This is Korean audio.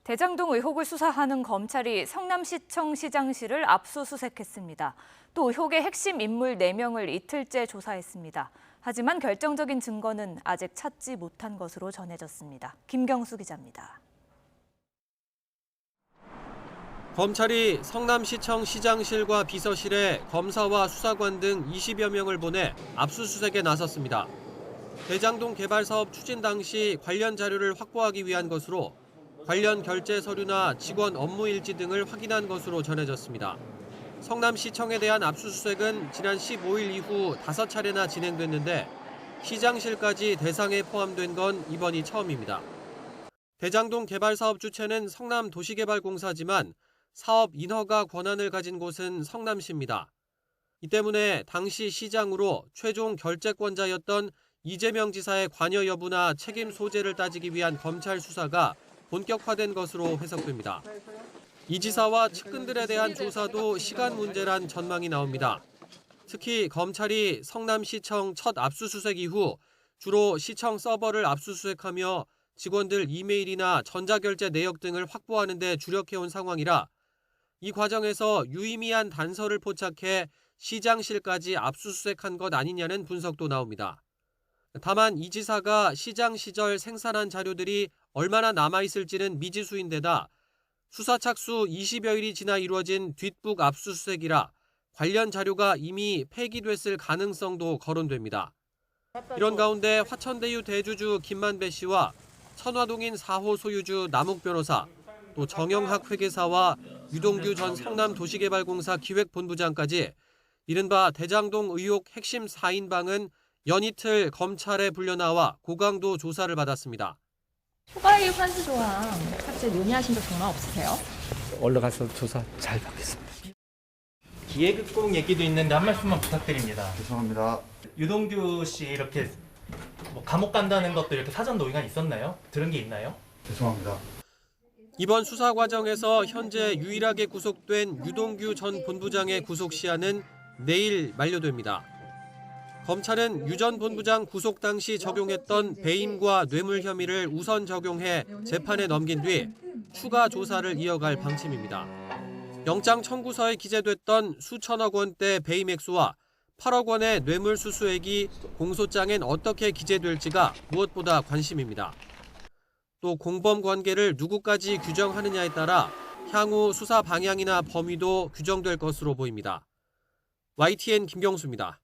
대장동 의혹을 수사하는 검찰이 성남시청 시장실을 압수수색했습니다. 또 의혹의 핵심 인물 4명을 이틀째 조사했습니다. 하지만 결정적인 증거는 아직 찾지 못한 것으로 전해졌습니다. 김경수 기자입니다. 검찰이 성남시청 시장실과 비서실에 검사와 수사관 등 20여 명을 보내 압수수색에 나섰습니다. 대장동 개발 사업 추진 당시 관련 자료를 확보하기 위한 것으로 관련 결제 서류나 직원 업무 일지 등을 확인한 것으로 전해졌습니다. 성남시청에 대한 압수수색은 지난 15일 이후 5차례나 진행됐는데 시장실까지 대상에 포함된 건 이번이 처음입니다. 대장동 개발 사업 주체는 성남도시개발공사지만 사업 인허가 권한을 가진 곳은 성남시입니다. 이 때문에 당시 시장으로 최종 결재권자였던 이재명 지사의 관여 여부나 책임 소재를 따지기 위한 검찰 수사가 본격화된 것으로 해석됩니다. 이 지사와 측근들에 대한 조사도 시간 문제란 전망이 나옵니다. 특히 검찰이 성남시청 첫 압수수색 이후 주로 시청 서버를 압수수색하며 직원들 이메일이나 전자결제 내역 등을 확보하는 데 주력해온 상황이라 이 과정에서 유의미한 단서를 포착해 시장실까지 압수수색한 것 아니냐는 분석도 나옵니다. 다만 이 지사가 시장 시절 생산한 자료들이 얼마나 남아있을지는 미지수인데다 수사 착수 20여일이 지나 이루어진 뒷북 압수수색이라 관련 자료가 이미 폐기됐을 가능성도 거론됩니다. 이런 가운데 화천대유 대주주 김만배 씨와 천화동인 4호 소유주 남욱 변호사, 또 정영학 회계사와 유동규 전 성남도시개발공사 기획본부장까지 이른바 대장동 의혹 핵심 4인방은 연이틀 검찰에 불려나와 고강도 조사를 받았습니다. 추가이익 환수 조항 삭제 논의하신 적 정말 없으세요? 올라가서 조사 잘 받겠습니다. 기획공 얘기도 있는데 한 말씀만 부탁드립니다. 죄송합니다. 유동규 씨 이렇게 감옥 간다는 것도 이렇게 사전 논의가 있었나요? 들은 게 있나요? 죄송합니다. 이번 수사 과정에서 현재 유일하게 구속된 유동규 전 본부장의 구속 시한은 내일 만료됩니다. 검찰은 유 전 본부장 구속 당시 적용했던 배임과 뇌물 혐의를 우선 적용해 재판에 넘긴 뒤 추가 조사를 이어갈 방침입니다. 영장 청구서에 기재됐던 수천억 원대 배임 액수와 8억 원의 뇌물 수수액이 공소장엔 어떻게 기재될지가 무엇보다 관심입니다. 또 공범 관계를 누구까지 규정하느냐에 따라 향후 수사 방향이나 범위도 규정될 것으로 보입니다. YTN 김경수입니다.